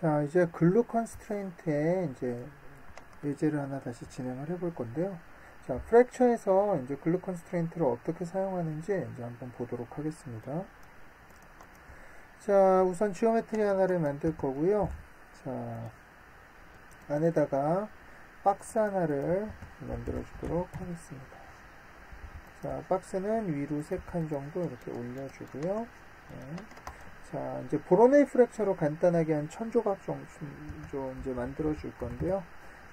자, 이제 글루 컨스트레인트에 이제 예제를 하나 다시 진행을 해볼 건데요. 자, 프랙처에서 이제 글루 컨스트레인트를 어떻게 사용하는지 이제 한번 보도록 하겠습니다. 자, 우선 지오메트리 하나를 만들 거고요. 자, 안에다가 박스 하나를 만들어 주도록 하겠습니다. 자, 박스는 위로 3칸 정도 이렇게 올려주고요. 네. 자, 이제 보로네이 프랙처로 간단하게 한 1000조각 정도 이제 만들어 줄 건데요.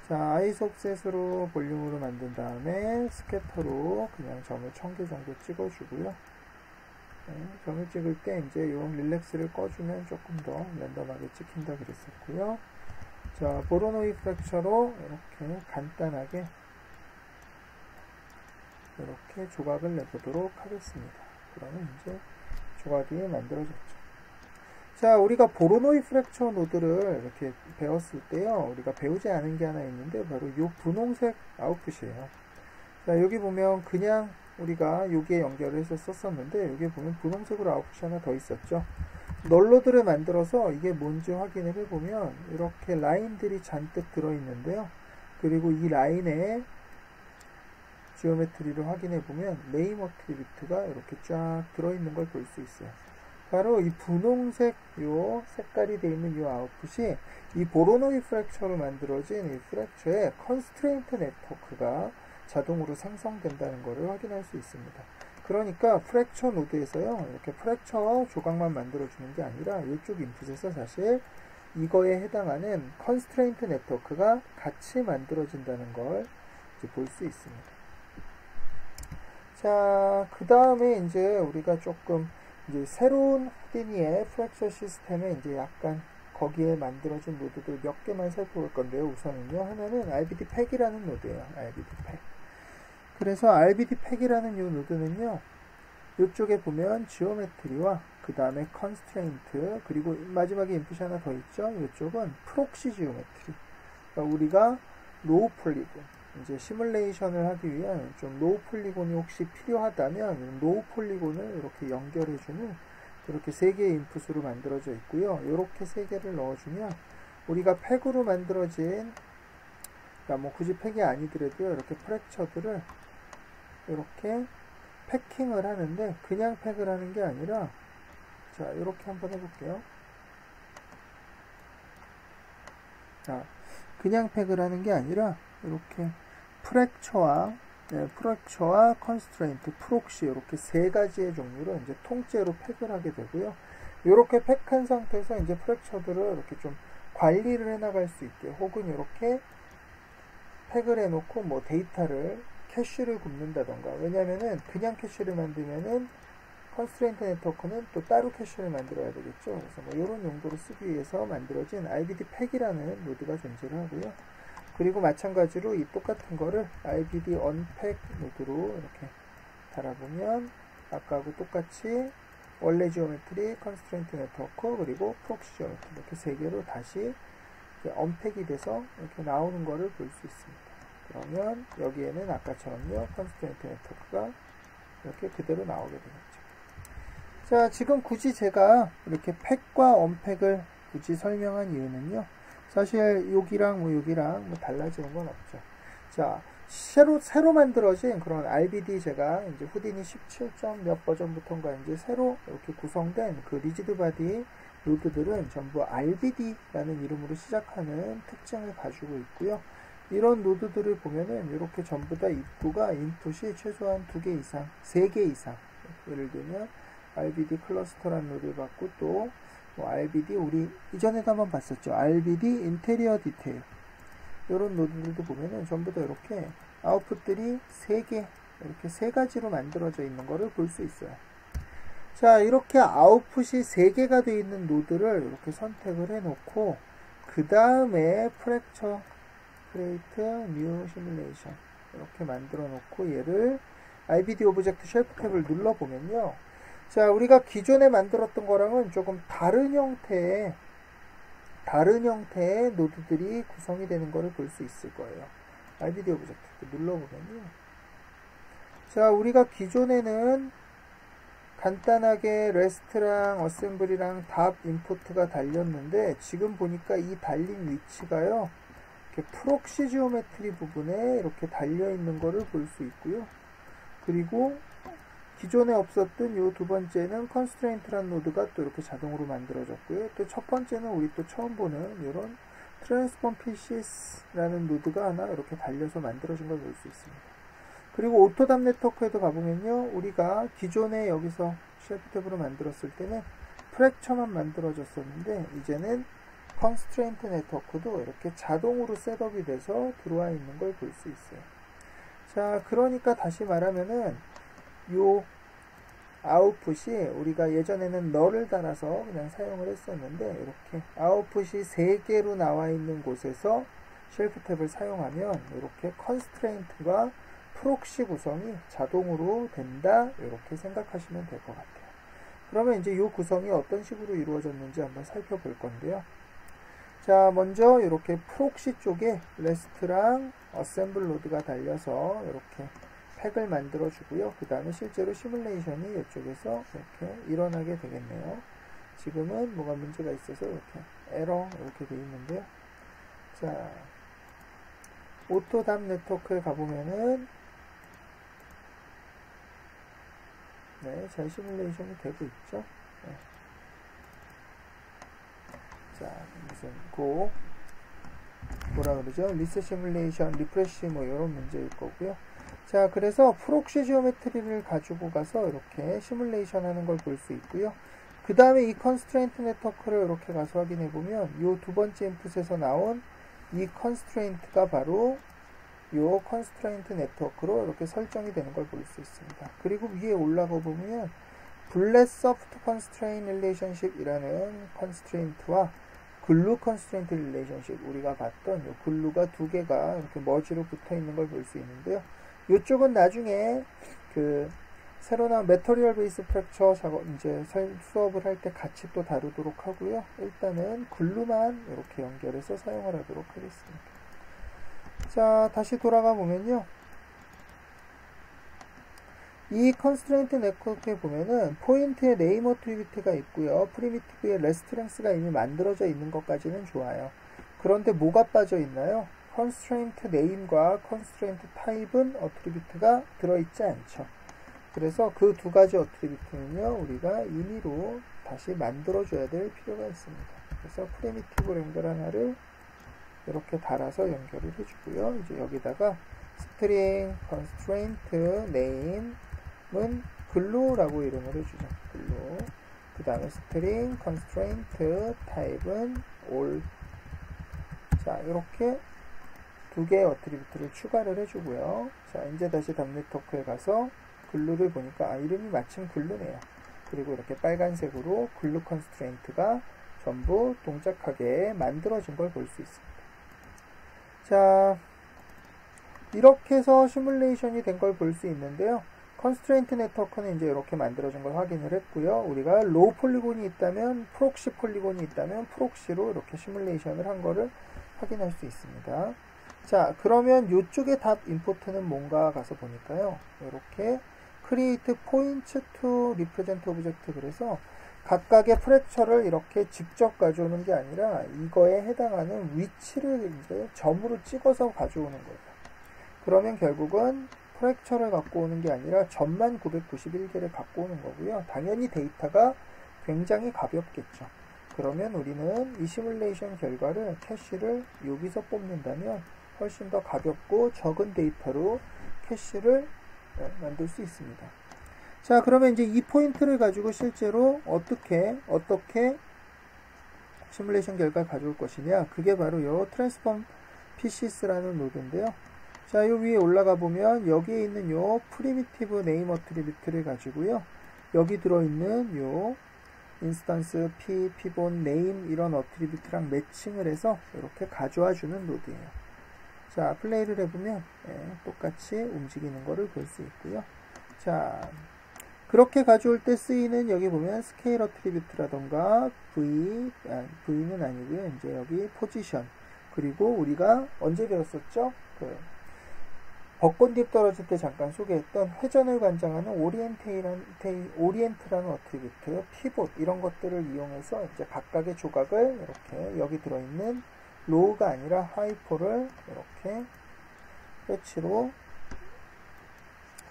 자, 아이소 옵셋으로 볼륨으로 만든 다음에 스캐터로 그냥 점을 1000개 정도 찍어주고요. 네, 점을 찍을 때 이제 이 릴렉스를 꺼주면 조금 더 랜덤하게 찍힌다 그랬었고요. 자, 보로노이 프랙처로 이렇게 간단하게 이렇게 조각을 내보도록 하겠습니다. 그러면 이제 조각이 만들어졌죠. 자, 우리가 보로노이 프랙처 노드를 이렇게 배웠을 때요, 우리가 배우지 않은 게 하나 있는데 바로 이 분홍색 아웃풋이에요. 자, 여기 보면 그냥 우리가 여기에 연결을 해서 썼었는데 여기 보면 분홍색으로 아웃풋이 하나 더 있었죠. 널로드를 만들어서 이게 뭔지 확인을 해보면 이렇게 라인들이 잔뜩 들어있는데요. 그리고 이 라인에 지오메트리를 확인해보면 네임 어트리뷰트가 이렇게 쫙 들어있는 걸 볼 수 있어요. 바로 이 분홍색 요 색깔이 되어 있는 이 아웃풋이 이 보로노이 프랙처로 만들어진 이 프랙처의 컨스트레인트 네트워크가 자동으로 생성된다는 것을 확인할 수 있습니다. 그러니까 프랙처 노드에서요, 이렇게 프랙처 조각만 만들어주는 게 아니라 이쪽 인풋에서 사실 이거에 해당하는 컨스트레인트 네트워크가 같이 만들어진다는 걸 볼 수 있습니다. 자, 그 다음에 이제 우리가 조금 이제 새로운 후디니의 프랙처 시스템에 이제 약간 거기에 만들어진 노드들 몇 개만 살펴볼 건데요. 우선은요, 하나는 RBD 팩이라는 노드예요. RBD 팩. 그래서 RBD 팩이라는 이 노드는요, 이쪽에 보면 지오메트리와 그 다음에 컨스트레인트, 그리고 마지막에 인풋이 하나 더 있죠. 이쪽은 프록시 지오메트리. 그러니까 우리가 로우 폴리곤, 이제 시뮬레이션을 하기 위한 좀 로우 폴리곤이 혹시 필요하다면 로우 폴리곤을 이렇게 연결해주는 이렇게 3개의 인풋으로 만들어져 있고요. 이렇게 3개를 넣어주면 우리가 팩으로 만들어진, 그러니까 뭐 굳이 팩이 아니더라도요, 이렇게 프랙처들을 이렇게 패킹을 하는데 그냥 팩을 하는 게 아니라, 자, 이렇게 한번 해볼게요. 자, 그냥 팩을 하는 게 아니라 이렇게 프랙처와 컨스트레인트, 프록시 이렇게 3가지의 종류로 이제 통째로 팩을 하게 되고요. 이렇게 팩한 상태에서 이제 프랙처들을 이렇게 좀 관리를 해나갈 수 있게, 혹은 이렇게 팩을 해놓고 뭐 데이터를 캐시를 굽는다던가, 왜냐면은 그냥 캐시를 만들면은 컨스트레인트 네트워크는 또 따로 캐시를 만들어야 되겠죠. 그래서 뭐 이런 용도로 쓰기 위해서 만들어진 RBD 팩이라는 노드가 존재를 하고요. 그리고 마찬가지로 이 똑같은 거를 RBD 언팩 노드로 이렇게 달아보면 아까하고 똑같이 원래 지오메트리, 컨스트레인트 네트워크, 그리고 프록시 지오메트리 이렇게 3개로 다시 언팩이 돼서 이렇게 나오는 거를 볼 수 있습니다. 그러면 여기에는 아까처럼요, 컨스트레인트 네트워크가 이렇게 그대로 나오게 되겠죠. 자, 지금 굳이 제가 이렇게 팩과 언팩을 굳이 설명한 이유는요, 사실 여기랑 뭐 여기랑 뭐 달라지는 건 없죠. 자, 새로 만들어진 그런 RBD, 제가 이제 후디니 17점 몇 버전부터인가 이제 새로 이렇게 구성된 그 리지드 바디 노드들은 전부 RBD라는 이름으로 시작하는 특징을 가지고 있고요. 이런 노드들을 보면은 이렇게 전부 다 입구가 인풋이 최소한 2개 이상, 3개 이상, 예를 들면 RBD 클러스터라는 노드를 받고 또 뭐 RBD, 우리 이전에도 한번 봤었죠. RBD 인테리어 디테일, 이런 노드들도 보면은 전부 다 이렇게 아웃풋들이 3개, 이렇게 3가지로 만들어져 있는 거를 볼 수 있어요. 자, 이렇게 아웃풋이 3개가 되어 있는 노드를 이렇게 선택을 해놓고 그 다음에 프랙처 크레이트 뉴 시뮬레이션 이렇게 만들어 놓고 얘를 RBD 오브젝트 쉘프 탭을 눌러보면요, 자, 우리가 기존에 만들었던 거랑은 조금 다른 형태의 노드들이 구성이 되는 것을 볼 수 있을 거예요. RBD 오브젝트 눌러보면요, 자, 우리가 기존에는 간단하게 REST랑 어셈블이랑 답 임포트가 달렸는데 지금 보니까 이 달린 위치가요. 이렇게 프록시 지오메트리 부분에 이렇게 달려 있는 거를 볼 수 있고요. 그리고 기존에 없었던 요 두 번째는 constraint란 노드가 또 이렇게 자동으로 만들어졌고요. 또 첫 번째는 우리 또 처음 보는 이런 transform pieces라는 노드가 하나 이렇게 달려서 만들어진 걸 볼 수 있습니다. 그리고 오토답 네트워크에도 가보면요. 우리가 기존에 여기서 쉘프 탭으로 만들었을 때는 프랙처만 만들어졌었는데 이제는 constraint 네트워크도 이렇게 자동으로 셋업이 돼서 들어와 있는 걸 볼 수 있어요. 자, 그러니까 다시 말하면은 요 아웃풋이 우리가 예전에는 널을 달아서 그냥 사용을 했었는데 이렇게 아웃풋이 3개로 나와 있는 곳에서 쉘프 탭을 사용하면 이렇게 constraint과 프록시 구성이 자동으로 된다 이렇게 생각하시면 될 것 같아요. 그러면 이제 이 구성이 어떤 식으로 이루어졌는지 한번 살펴볼 건데요. 자, 먼저 이렇게 프록시 쪽에 REST랑 어셈블 노드가 달려서 이렇게 팩을 만들어 주고요. 그 다음에 실제로 시뮬레이션이 이쪽에서 이렇게 일어나게 되겠네요. 지금은 뭐가 문제가 있어서 이렇게 에러 이렇게 되어 있는데요. 자, 오토답 네트워크에 가보면은 네, 잘 시뮬레이션이 되고 있죠. 네. 자, 무슨 뭐라 그러죠? 리셋 시뮬레이션, 리프레시 뭐 이런 문제일 거고요. 자, 그래서 프록시 지오메트리를 가지고 가서 이렇게 시뮬레이션 하는 걸 볼 수 있고요. 그 다음에 이 컨스트레인트 네트워크를 이렇게 가서 확인해 보면 이 두 번째 인풋에서 나온 이 컨스트레인트가 바로 요 컨스트레인트 네트워크로 이렇게 설정이 되는 걸 볼 수 있습니다. 그리고 위에 올라가 보면 블렛 소프트 컨스트레인 릴레이션십 이라는 컨스트레인트와 글루 컨스트레인트 릴레이션십 우리가 봤던 요 글루가 두 개가 이렇게 머지로 붙어 있는 걸 볼 수 있는데요. 이쪽은 나중에 그 새로 나온 메터리얼 베이스 프랙처 작업 이제 수업을 할 때 같이 또 다루도록 하고요. 일단은 글루만 이렇게 연결해서 사용을 하도록 하겠습니다. 자, 다시 돌아가 보면요. 이 컨스트레인트 네트워크에 보면은 포인트에 네임 어트리뷰트가 있고요. 프리미티브에 레스트랭스가 이미 만들어져 있는 것까지는 좋아요. 그런데 뭐가 빠져 있나요? 컨스트레인트 네임과 컨스트레인트 타입은 어트리뷰트가 들어있지 않죠. 그래서 그 두 가지 어트리뷰트는요, 우리가 임의로 다시 만들어줘야 될 필요가 있습니다. 그래서 프리미티브 랭글 하나를 이렇게 달아서 연결을 해주고요. 이제 여기다가 string constraint name은 글루라고 이름을 해주죠. 글루. 그 다음에 string constraint type은 all. 자, 이렇게 두 개의 어트리뷰트를 추가를 해주고요. 자, 이제 다시 답 네트워크에 가서 글루를 보니까 이름이 마침 글루네요. 그리고 이렇게 빨간색으로 글루 컨스트레인트가 전부 동작하게 만들어진 걸 볼 수 있습니다. 자, 이렇게 해서 시뮬레이션이 된 걸 볼 수 있는데요. 컨스트레인트 네트워크는 이제 이렇게 만들어진 걸 확인을 했고요. 우리가 로우 폴리곤이 있다면, 프록시 폴리곤이 있다면 프록시로 이렇게 시뮬레이션을 한 거를 확인할 수 있습니다. 자, 그러면 이쪽에 답 인포트는 뭔가 가서 보니까요. 이렇게 create point to represent object 그래서 각각의 프랙처를 이렇게 직접 가져오는 게 아니라 이거에 해당하는 위치를 이제 점으로 찍어서 가져오는 거예요. 그러면 결국은 프랙처를 갖고 오는 게 아니라 점만 991개를 갖고 오는 거고요. 당연히 데이터가 굉장히 가볍겠죠. 그러면 우리는 이 시뮬레이션 결과를 캐시를 여기서 뽑는다면 훨씬 더 가볍고 적은 데이터로 캐시를 만들 수 있습니다. 자, 그러면 이제 이 포인트를 가지고 실제로 어떻게 시뮬레이션 결과를 가져올 것이냐, 그게 바로 요 transform pieces라는 노드인데요. 자, 요 위에 올라가 보면 여기에 있는 요 primitive name attribute를 가지고요. 여기 들어있는 요 인스턴스 p, p본, name 이런 어트리뷰트랑 매칭을 해서 이렇게 가져와 주는 노드예요. 자, 플레이를 해보면 똑같이 움직이는 거를 볼 수 있고요. 자, 그렇게 가져올 때 쓰이는 여기 보면 스케일 어트리뷰트라던가 V는 아니고요. 이제 여기 포지션, 그리고 우리가 언제 배웠었죠? 벚꽃잎 떨어질 때 잠깐 소개했던 회전을 관장하는 오리엔트라는 어트리뷰트, 피봇 이런 것들을 이용해서 이제 각각의 조각을 이렇게 여기 들어있는 로우가 아니라 하이포를 이렇게 패치로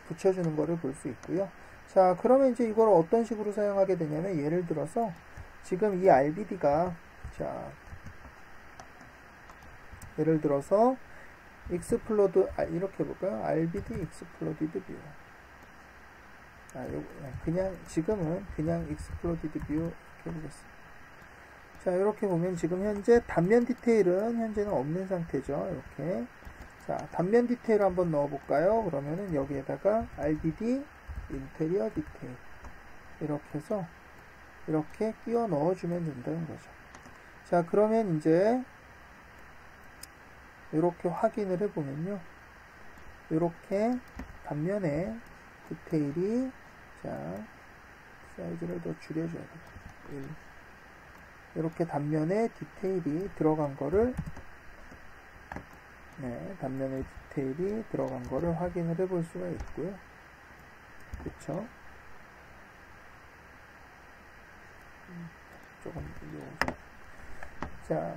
붙여주는 거를 볼 수 있고요. 자, 그러면 이제 이걸 어떤 식으로 사용하게 되냐면, 예를 들어서 지금 이 RBD가, 자, 예를 들어서 익스플로드, 이렇게 해볼까요? RBD 익스플로디드 뷰. 그냥 지금은 그냥 익스플로디드 뷰 이렇게 해보겠습니다. 자, 이렇게 보면 지금 현재 단면 디테일은 현재는 없는 상태죠. 이렇게. 자, 단면 디테일 한번 넣어볼까요? 그러면은 여기에다가 RBD 인테리어 디테일 이렇게 해서 이렇게 끼워 넣어주면 된다는 거죠. 자, 그러면 이제 이렇게 확인을 해보면요. 이렇게 단면에 디테일이, 자, 사이즈를 더 줄여줘야 돼요. 이렇게 단면에 디테일이 들어간 거를, 네, 단면에 디테일이 들어간 거를 확인을 해볼 수가 있고요. 그쵸? 조금 이용해서. 자,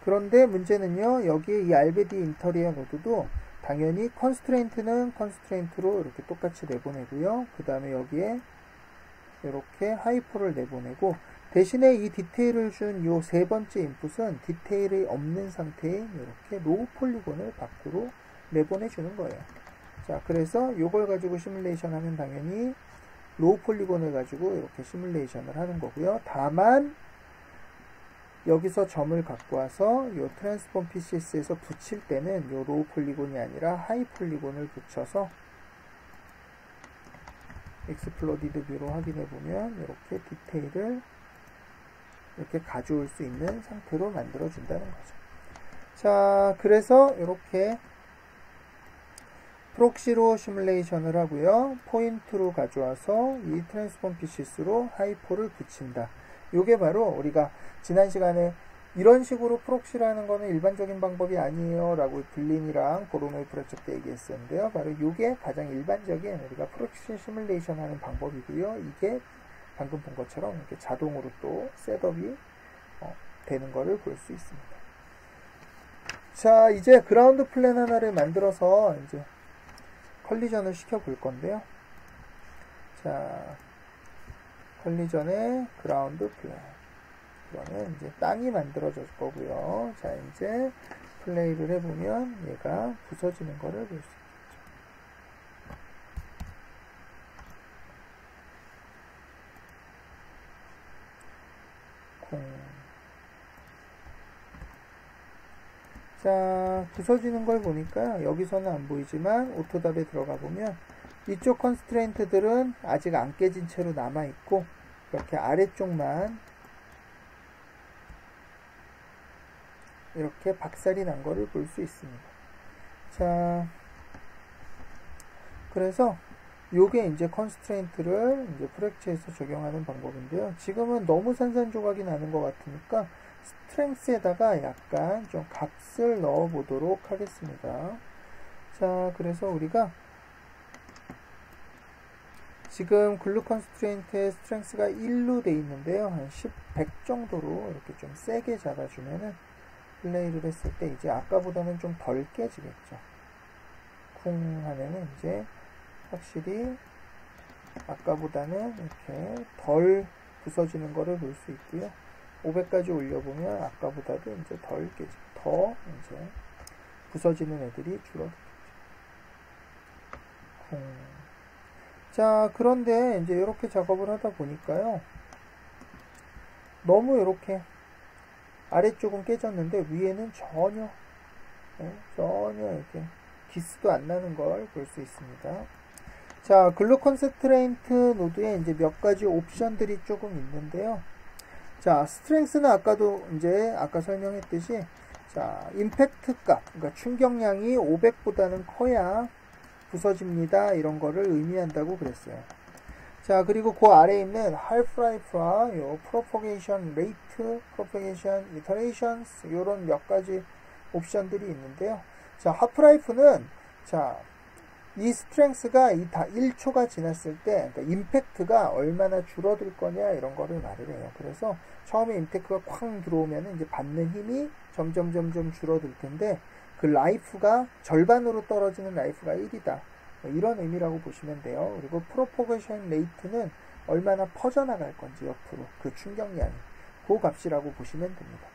그런데 문제는요, 여기에 이 RBD 인터리어 노드도 당연히 컨스트레인트는 컨스트레인트로 이렇게 똑같이 내보내고요. 그 다음에 여기에 이렇게 하이포를 내보내고, 대신에 이 디테일을 준 요 세 번째 인풋은 디테일이 없는 상태인 이렇게 로우 폴리곤을 밖으로 내보내주는 거예요. 자, 그래서 요걸 가지고 시뮬레이션 하면 당연히 로우 폴리곤을 가지고 이렇게 시뮬레이션을 하는 거고요. 다만 여기서 점을 갖고 와서 요 트랜스폼 PCS에서 붙일 때는 요 로우 폴리곤이 아니라 하이 폴리곤을 붙여서 익스플로디드 뷰로 확인해 보면 이렇게 디테일을 이렇게 가져올 수 있는 상태로 만들어 준다는 거죠. 자, 그래서 이렇게 프록시로 시뮬레이션을 하고요. 포인트로 가져와서 이 트랜스폼 PCS로 하이포를 붙인다. 요게 바로 우리가 지난 시간에 이런 식으로 프록시라는 거는 일반적인 방법이 아니에요 라고 블린이랑 보로노이 프로젝트 때 얘기했었는데요. 바로 요게 가장 일반적인 우리가 프록시 시뮬레이션 하는 방법이고요. 이게 방금 본 것처럼 이렇게 자동으로 또 셋업이 되는 거를 볼 수 있습니다. 자, 이제 그라운드 플랜 하나를 만들어서 이제 컬리전을 시켜 볼 건데요. 자, 컬리전의 그라운드 플레이. 그러면 이제 땅이 만들어질 거고요. 자, 이제 플레이를 해보면 얘가 부서지는 거를 볼 수 있겠죠. 자, 부서지는 걸 보니까 여기서는 안 보이지만 오토답에 들어가 보면 이쪽 컨스트레인트들은 아직 안 깨진 채로 남아있고, 이렇게 아래쪽만 이렇게 박살이 난 거를 볼 수 있습니다. 자, 그래서 요게 이제 컨스트레인트를 이제 프랙처에서 적용하는 방법인데요. 지금은 너무 산산조각이 나는 것 같으니까 스트렝스에다가 약간 좀 값을 넣어 보도록 하겠습니다. 자, 그래서 우리가 지금 글루 컨스트레인트의 스트렝스가 1로 돼 있는데요. 한 100 정도로 이렇게 좀 세게 잡아주면은 플레이를 했을 때 이제 아까보다는 좀 덜 깨지겠죠. 쿵 하면은 이제 확실히 아까보다는 이렇게 덜 부서지는 거를 볼 수 있고요. 500까지 올려보면 아까보다도 이제 덜 깨지고 더 이제 부서지는 애들이 줄어들겠죠. 자, 그런데 이제 이렇게 작업을 하다 보니까요, 너무 이렇게 아래쪽은 깨졌는데 위에는 전혀 이렇게 기스도 안 나는 걸 볼 수 있습니다. 자, 글루 컨스트레인트 노드에 이제 몇 가지 옵션들이 조금 있는데요. 자, 스트렝스는 아까 설명했듯이, 자, 임팩트 값, 그러니까 충격량이 500보다는 커야 부서집니다. 이런 거를 의미한다고 그랬어요. 자, 그리고 그 아래에 있는 half-life와 요 propagation rate, propagation iterations, 요런 몇 가지 옵션들이 있는데요. 자, 하프라이프는 자, 이 스트렝스가 이 다 1초가 지났을 때 그러니까 임팩트가 얼마나 줄어들 거냐 이런 거를 말을 해요. 그래서 처음에 임팩트가 쾅 들어오면 이제 받는 힘이 점점 줄어들 텐데 그 라이프가 절반으로 떨어지는 라이프가 1이다. 뭐 이런 의미라고 보시면 돼요. 그리고 프로포게이션 레이트는 얼마나 퍼져나갈 건지 옆으로 그 충격량이 그 값이라고 보시면 됩니다.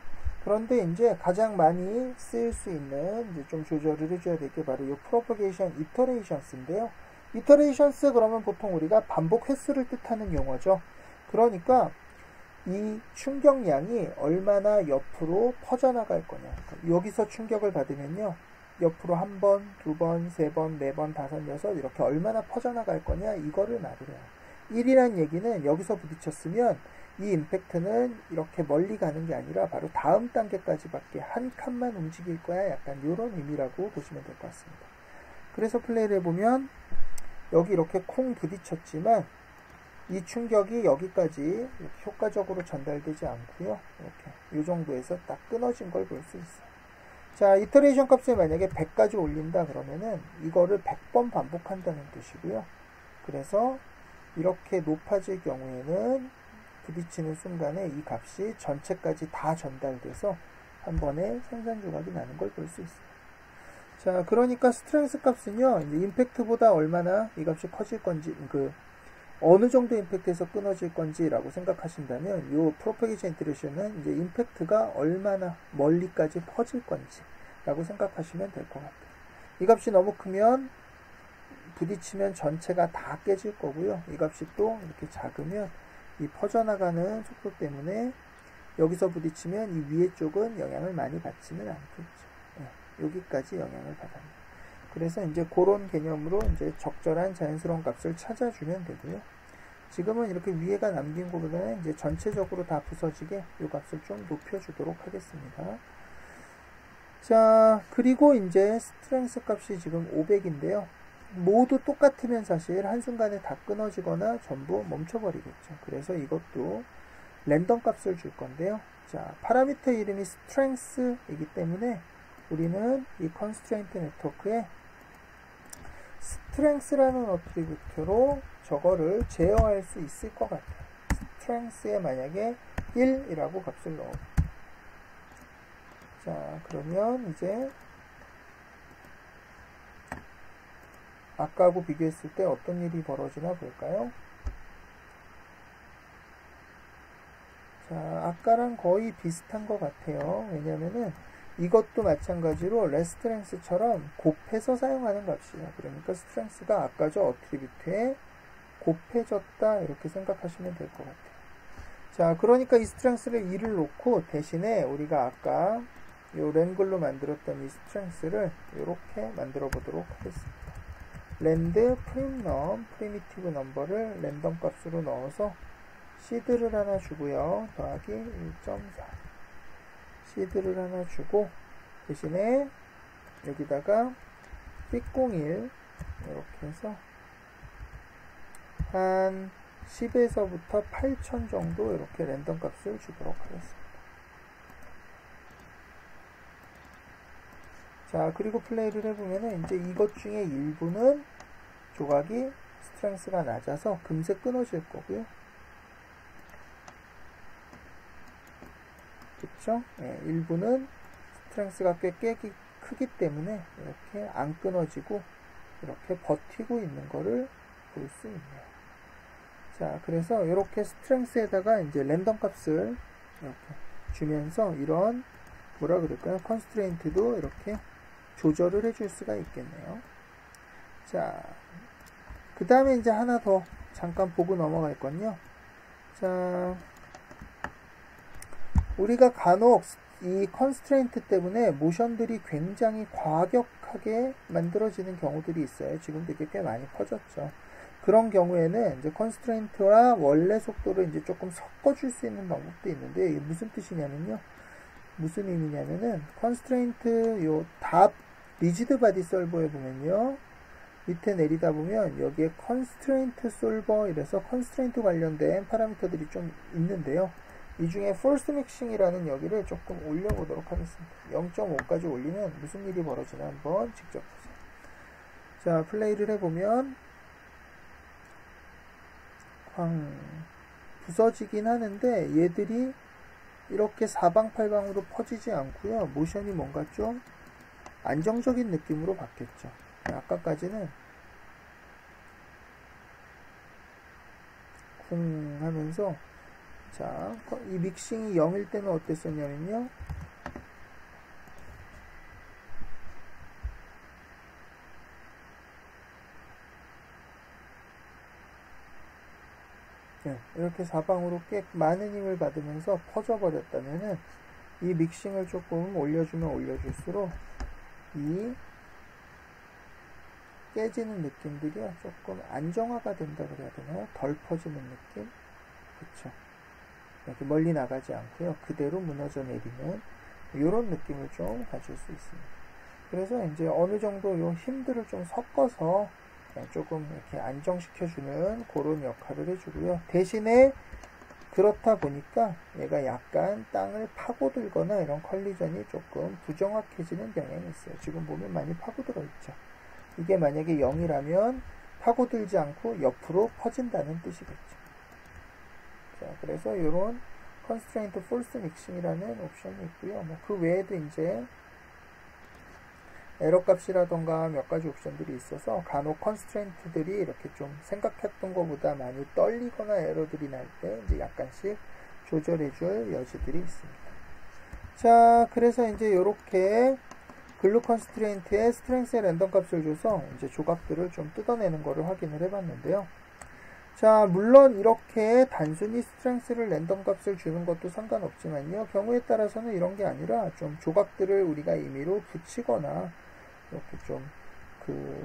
그런데 이제 가장 많이 쓰일 수 있는 이제 좀 조절을 해줘야 될 게 바로 이 프로포게이션 이터레이션스인데요. 이터레이션스 그러면 보통 우리가 반복 횟수를 뜻하는 용어죠. 그러니까 이 충격량이 얼마나 옆으로 퍼져나갈 거냐. 여기서 충격을 받으면요. 옆으로 한 번, 두 번, 세 번, 네 번, 다섯, 여섯 이렇게 얼마나 퍼져나갈 거냐 이거를 말을 해요. 1이란 얘기는 여기서 부딪혔으면 이 임팩트는 이렇게 멀리 가는 게 아니라 바로 다음 단계까지밖에 한 칸만 움직일 거야. 약간 이런 의미라고 보시면 될 것 같습니다. 그래서 플레이를 해보면 여기 이렇게 콩 부딪혔지만 이 충격이 여기까지 이렇게 효과적으로 전달되지 않고요. 이렇게 이 정도에서 딱 끊어진 걸 볼 수 있어요. 자, 이터레이션 값을 만약에 100까지 올린다 그러면은 이거를 100번 반복한다는 뜻이고요. 그래서 이렇게 높아질 경우에는 부딪히는 순간에 이 값이 전체까지 다 전달돼서 한 번에 생산 조각이 나는 걸 볼 수 있어요. 자, 그러니까 스트렝스 값은요, 이제 임팩트보다 얼마나 이 값이 커질 건지, 어느 정도 임팩트에서 끊어질 건지라고 생각하신다면, 이 프로포게이션 인터레이션은 이제 임팩트가 얼마나 멀리까지 퍼질 건지라고 생각하시면 될 것 같아요. 이 값이 너무 크면 부딪히면 전체가 다 깨질 거고요. 이 값이 또 이렇게 작으면 이 퍼져나가는 속도 때문에 여기서 부딪히면 이 위에 쪽은 영향을 많이 받지는 않겠죠. 네, 여기까지 영향을 받아요. 그래서 이제 그런 개념으로 이제 적절한 자연스러운 값을 찾아주면 되고요. 지금은 이렇게 위에가 남긴 것보다는 이제 전체적으로 다 부서지게 이 값을 좀 높여주도록 하겠습니다. 자, 그리고 이제 스트렝스 값이 지금 500인데요. 모두 똑같으면 사실 한순간에 다 끊어지거나 전부 멈춰버리겠죠. 그래서 이것도 랜덤 값을 줄 건데요. 자, 파라미터 이름이 strength이기 때문에 우리는 이 constraint 네트워크에 strength라는 어트리뷰트로 저거를 제어할 수 있을 것 같아요. strength에 만약에 1이라고 값을 넣어. 자, 그러면 이제 아까하고 비교했을 때 어떤 일이 벌어지나 볼까요? 자, 아까랑 거의 비슷한 것 같아요. 왜냐면은 이것도 마찬가지로 레스트렝스처럼 곱해서 사용하는 값이에요. 그러니까 스트렝스가 아까 저 어트리뷰트에 곱해졌다 이렇게 생각하시면 될 것 같아요. 자, 그러니까 이 스트렝스를 2를 놓고 대신에 우리가 아까 요 랭글로 만들었던 이 스트렝스를 이렇게 만들어 보도록 하겠습니다. 랜드 프림넘 프리미티브 넘버를 랜덤 값으로 넣어서 시드를 하나 주고요. 더하기 1.4 시드를 하나 주고 대신에 여기다가 픽01 이렇게 해서 한 10에서부터 8000 정도 이렇게 랜덤 값을 주도록 하겠습니다. 자, 그리고 플레이를 해보면은 이제 이것 중에 일부는 조각이 스트렝스가 낮아서 금세 끊어질 거고요. 그쵸? 네, 일부는 스트렝스가 꽤 크기 때문에 이렇게 안 끊어지고 이렇게 버티고 있는 거를 볼 수 있네요. 자, 그래서 이렇게 스트렝스에다가 이제 랜덤 값을 이렇게 주면서 이런 뭐라 그럴까요? 컨스트레인트도 이렇게 조절을 해줄 수가 있겠네요. 자, 그 다음에 이제 하나 더 잠깐 보고 넘어갈 건요. 자, 우리가 간혹 이 컨스트레인트 때문에 모션들이 굉장히 과격하게 만들어지는 경우들이 있어요. 지금도 이게 꽤 많이 퍼졌죠. 그런 경우에는 이제 컨스트레인트와 원래 속도를 이제 조금 섞어줄 수 있는 방법도 있는데 이게 무슨 뜻이냐면요. 무슨 의미냐면은 컨스트레인트 요 답 리지드 바디 솔버에 보면요. 밑에 내리다 보면 여기에 컨스트레인트 솔버 이래서 컨스트레인트 관련된 파라미터들이 좀 있는데요. 이 중에 force mixing이라는 여기를 조금 올려보도록 하겠습니다. 0.5까지 올리면 무슨 일이 벌어지나 한번 직접 보세요. 자, 플레이를 해보면 부서지긴 하는데 얘들이 이렇게 사방팔방으로 퍼지지 않고요. 모션이 뭔가 좀 안정적인 느낌으로 바뀌었죠. 아까까지는 쿵 하면서, 자, 이 믹싱이 0일 때는 어땠었냐면요. 네, 이렇게 사방으로 꽤 많은 힘을 받으면서 퍼져버렸다면은 이 믹싱을 조금 올려주면 올려줄수록 이 깨지는 느낌들이 조금 안정화가 된다 그래야 되나요? 덜 퍼지는 느낌? 그쵸. 이렇게 멀리 나가지 않고요. 그대로 무너져 내리는 이런 느낌을 좀 가질 수 있습니다. 그래서 이제 어느 정도 요 힘들을 좀 섞어서 조금 이렇게 안정시켜주는 그런 역할을 해주고요. 대신에 그렇다 보니까 얘가 약간 땅을 파고들거나 이런 컬리전이 조금 부정확해지는 경향이 있어요. 지금 보면 많이 파고들어 있죠. 이게 만약에 0이라면 파고들지 않고 옆으로 퍼진다는 뜻이겠죠. 자, 그래서 이런 constraint force mixing이라는 옵션이 있고요. 뭐 그 외에도 이제 에러 값이라던가 몇 가지 옵션들이 있어서 간혹 컨스트레인트들이 이렇게 좀 생각했던 것보다 많이 떨리거나 에러들이 날 때 이제 약간씩 조절해줄 여지들이 있습니다. 자, 그래서 이제 이렇게 글루 컨스트레인트의 스트렝스의 랜덤 값을 줘서 이제 조각들을 좀 뜯어내는 거를 확인을 해봤는데요. 자, 물론 이렇게 단순히 스트렝스를 랜덤 값을 주는 것도 상관없지만요. 경우에 따라서는 이런 게 아니라 좀 조각들을 우리가 임의로 붙이거나 이렇게 좀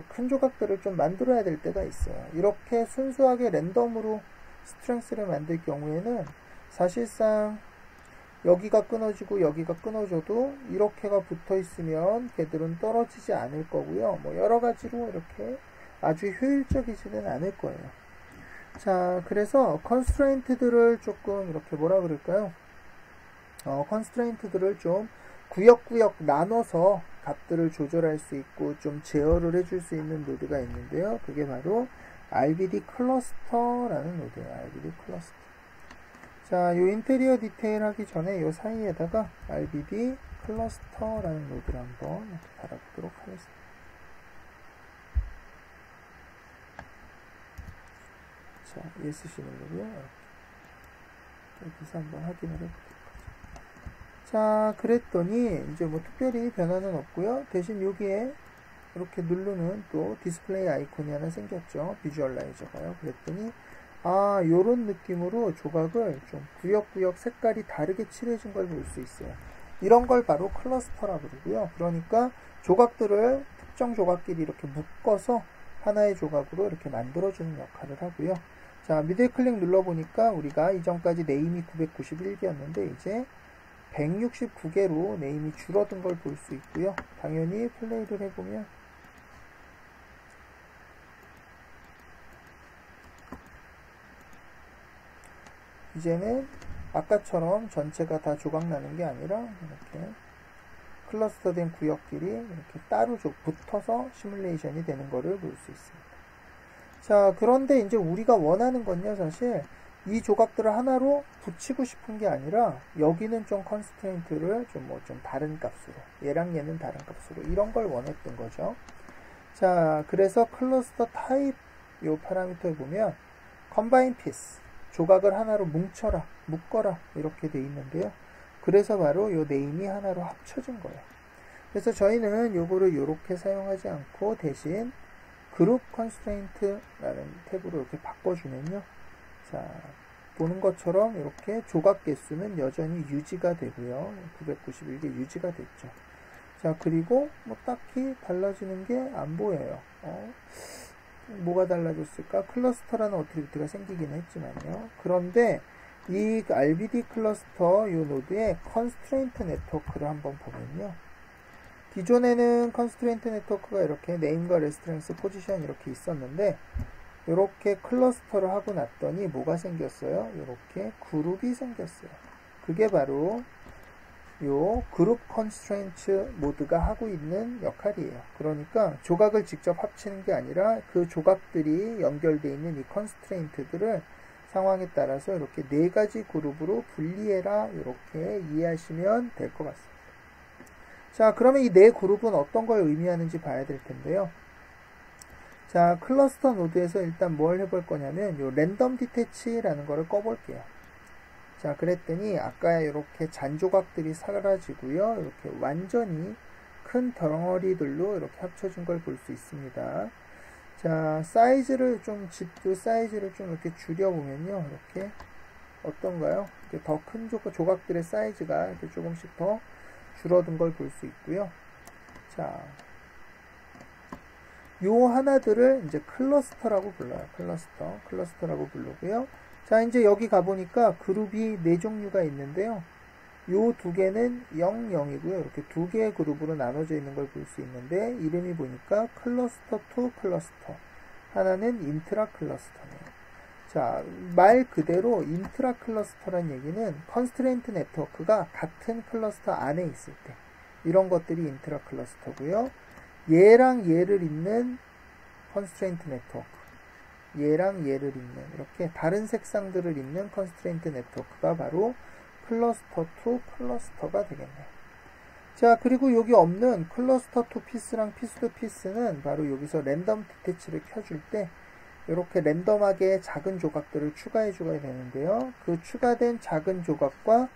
큰 조각들을 좀 만들어야 될 때가 있어요. 이렇게 순수하게 랜덤으로 스트렝스를 만들 경우에는 사실상 여기가 끊어지고 여기가 끊어져도 이렇게가 붙어 있으면 걔들은 떨어지지 않을 거고요. 뭐 여러 가지로 이렇게 아주 효율적이지는 않을 거예요. 자, 그래서 컨스트레인트들을 조금 이렇게 뭐라 그럴까요? 컨스트레인트들을 좀 구역구역 나눠서 값들을 조절할 수 있고 좀 제어를 해줄 수 있는 노드가 있는데요. 그게 바로 RBD 클러스터라는 노드예요. RBD 클러스터. 자, 요 인테리어 디테일 하기 전에 요 사이에다가 RBD 클러스터라는 노드를 한번 이렇게 달아보도록 하겠습니다. 자, ESC 누르고요. 여기서 한번 확인을 해보도록 하죠. 자, 그랬더니 이제 뭐 특별히 변화는 없고요. 대신 여기에 이렇게 누르는 또 디스플레이 아이콘이 하나 생겼죠. 비주얼라이저가요. 그랬더니 요런 느낌으로 조각을 좀 구역구역 색깔이 다르게 칠해진 걸 볼 수 있어요. 이런 걸 바로 클러스터라고 그러고요. 그러니까 조각들을 특정 조각끼리 이렇게 묶어서 하나의 조각으로 이렇게 만들어주는 역할을 하고요. 자, 미들 클릭 눌러보니까 우리가 이전까지 네임이 991개였는데 이제 169개로 네임이 줄어든 걸 볼 수 있고요. 당연히 플레이를 해보면 이제는 아까처럼 전체가 다 조각나는 게 아니라 이렇게 클러스터된 구역끼리 이렇게 따로 붙어서 시뮬레이션이 되는 거를 볼 수 있습니다. 자, 그런데 이제 우리가 원하는 건요, 사실 이 조각들을 하나로 붙이고 싶은 게 아니라 여기는 좀 컨스트레인트를 좀 다른 값으로, 얘랑 얘는 다른 값으로 이런 걸 원했던 거죠. 자, 그래서 클러스터 타입 요 파라미터에 보면 컴바인 피스, 조각을 하나로 묶어라 이렇게 돼 있는데요. 그래서 바로 요 네임이 하나로 합쳐진 거예요. 그래서 저희는 요거를 요렇게 사용하지 않고 대신 그룹 컨스트레인트라는 탭으로 이렇게 바꿔주면요. 자, 보는 것처럼 이렇게 조각 개수는 여전히 유지가 되고요. 991개 유지가 됐죠. 자, 그리고 뭐 딱히 달라지는 게 안 보여요. 뭐가 달라졌을까? 클러스터라는 어트리뷰트가 생기긴 했지만요. 그런데 이 RBD 클러스터 요 노드의 컨스트레인트 네트워크를 한번 보면요. 기존에는 컨스트레인트 네트워크가 이렇게 네임과 레스트랭스 포지션 이렇게 있었는데 이렇게 클러스터를 하고 났더니 뭐가 생겼어요? 이렇게 그룹이 생겼어요. 그게 바로 요 그룹 컨스트레인트 모드가 하고 있는 역할이에요. 그러니까 조각을 직접 합치는 게 아니라 그 조각들이 연결되어 있는 이 컨스트레인트들을 상황에 따라서 이렇게 네 가지 그룹으로 분리해라, 이렇게 이해하시면 될 것 같습니다. 자, 그러면 이 네 그룹은 어떤 걸 의미하는지 봐야 될 텐데요. 자, 클러스터 노드에서 일단 뭘 해볼 거냐면 요 랜덤 디태치라는 거를 꺼볼게요. 자, 그랬더니 아까 이렇게 잔조각들이 사라지고요. 이렇게 완전히 큰 덩어리들로 이렇게 합쳐진 걸 볼 수 있습니다. 자, 사이즈를 좀, 집도 사이즈를 좀 이렇게 줄여보면요. 이렇게 어떤가요? 더 큰 조각들의 사이즈가 이렇게 조금씩 더 줄어든 걸 볼 수 있고요. 자, 요 하나들을 이제 클러스터라고 불러요. 클러스터라고 부르고요. 자, 이제 여기 가보니까 그룹이 네 종류가 있는데요. 요 두 개는 0, 0이고요. 이렇게 두 개의 그룹으로 나눠져 있는 걸 볼 수 있는데, 이름이 보니까 클러스터 투 클러스터. 하나는 인트라 클러스터네요. 자, 말 그대로 인트라 클러스터란 얘기는 컨스트레인트 네트워크가 같은 클러스터 안에 있을 때, 이런 것들이 인트라 클러스터고요. 얘랑 얘를 잇는 컨스트레인트 네트워크, 얘랑 얘를 잇는 이렇게 다른 색상들을 잇는 컨스트레인트 네트워크가 바로 클러스터 투 클러스터가 되겠네요. 자, 그리고 여기 없는 클러스터 투 피스랑 피스 투 피스는 바로 여기서 랜덤 디태치를 켜줄 때 이렇게 랜덤하게 작은 조각들을 추가해 줘야 되는데요. 그 추가된 작은 조각과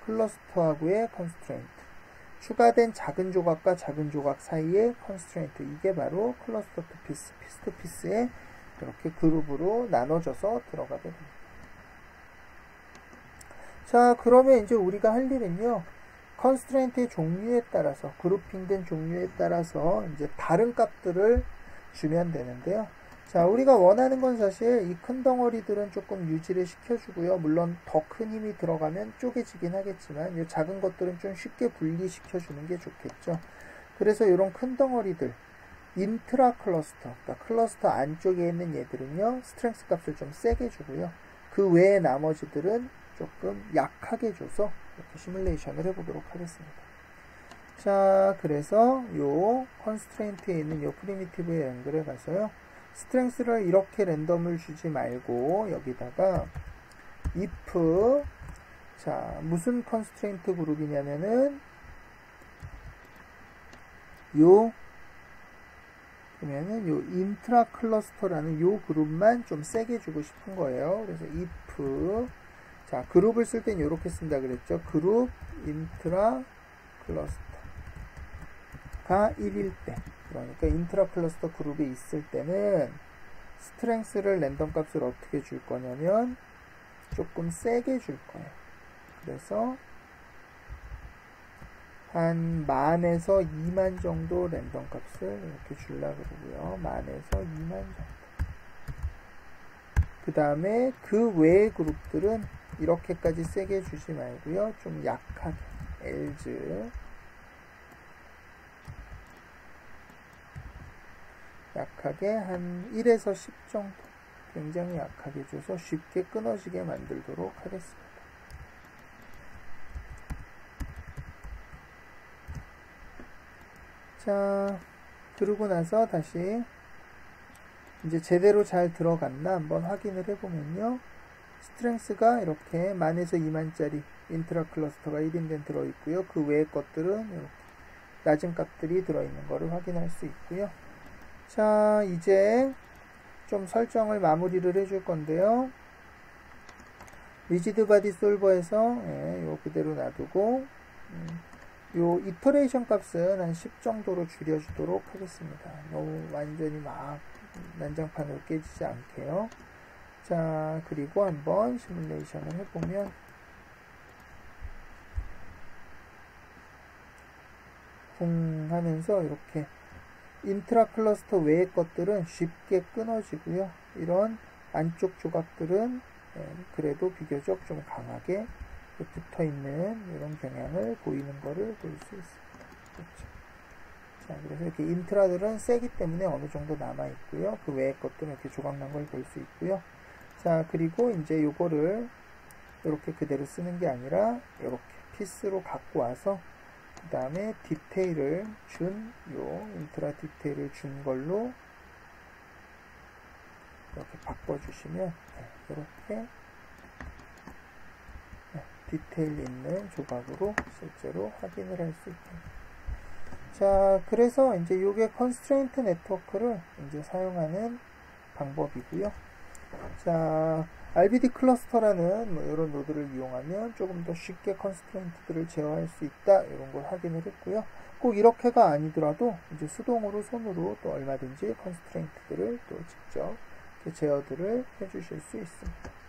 클러스터하고의 컨스트레인트, 추가된 작은 조각과 작은 조각 사이의 컨스트레인트, 이게 바로 클러스터 투 피스, 피스 투 피스의 이렇게 그룹으로 나눠져서 들어가게 됩니다. 자, 그러면 이제 우리가 할 일은요, 컨스트레인트의 종류에 따라서, 그룹핑된 종류에 따라서 이제 다른 값들을 주면 되는데요. 자, 우리가 원하는 건 사실 이 큰 덩어리들은 조금 유지를 시켜주고요. 물론 더 큰 힘이 들어가면 쪼개지긴 하겠지만 이 작은 것들은 좀 쉽게 분리시켜주는 게 좋겠죠. 그래서 이런 큰 덩어리들, 인트라 클러스터, 그러니까 클러스터 안쪽에 있는 얘들은요, 스트렝스 값을 좀 세게 주고요. 그 외의 나머지들은 조금 약하게 줘서 이렇게 시뮬레이션을 해보도록 하겠습니다. 자, 그래서 요 컨스트레인트에 있는 요 프리미티브의 연결에 가서요, 스트렝스를 이렇게 랜덤을 주지 말고 여기다가 if, 자, 무슨 컨스트레인트 그룹이냐면은 그러면은 요 인트라 클러스터라는 요 그룹만 좀 세게 주고 싶은 거예요. 그래서 if, 자, 그룹을 쓸 땐 이렇게 쓴다 그랬죠. 그룹 인트라 클러스터가 1일 때, 그러니까 인트라 클러스터 그룹에 있을 때는 스트렝스를 랜덤 값을 어떻게 줄 거냐면 조금 세게 줄 거예요. 그래서 한 10,000에서 20,000 정도 랜덤 값을 이렇게 주려고 그러고요. 10,000에서 20,000 정도. 그 다음에 그 외의 그룹들은 이렇게까지 세게 주지 말고요. 좀 약하게, else, 약하게 한 1에서 10 정도, 굉장히 약하게 줘서 쉽게 끊어지게 만들도록 하겠습니다. 자, 그러고 나서 다시 이제 제대로 잘 들어갔나 한번 확인을 해보면요, 스트렝스가 이렇게 10,000에서 20,000짜리 인트라 클러스터가 1인된 들어있고요. 그 외의 것들은 이렇게 낮은 값들이 들어있는 거를 확인할 수 있고요. 자, 이제 좀 설정을 마무리를 해줄 건데요. 리지드 바디 솔버에서 요 그대로 놔두고 요 이터레이션 값은 한 10 정도로 줄여주도록 하겠습니다. 너무 완전히 막 난장판으로 깨지지 않게요. 자, 그리고 한번 시뮬레이션을 해보면 쿵 하면서 이렇게 인트라 클러스터 외의 것들은 쉽게 끊어지고요. 이런 안쪽 조각들은 그래도 비교적 좀 강하게 붙어있는 이런 경향을 보이는 것을 볼 수 있습니다. 그렇죠. 자, 그래서 이렇게 인트라들은 세기 때문에 어느 정도 남아있고요. 그 외의 것들은 이렇게 조각난 걸 볼 수 있고요. 자, 그리고 이제 요거를 이렇게 그대로 쓰는 게 아니라 이렇게 피스로 갖고 와서 그 다음에 디테일을 인트라 디테일을 준 걸로 이렇게 바꿔주시면 이렇게 디테일 있는 조각으로 실제로 확인을 할 수 있습니다. 자, 그래서 이제 이게 컨스트레인트 네트워크를 이제 사용하는 방법이고요. 자, RBD 클러스터라는 뭐 이런 노드를 이용하면 조금 더 쉽게 컨스트레인트들을 제어할 수 있다, 이런 걸 확인을 했고요. 꼭 이렇게가 아니더라도 이제 수동으로 손으로 또 얼마든지 컨스트레인트들을 또 직접 제어들을 해주실 수 있습니다.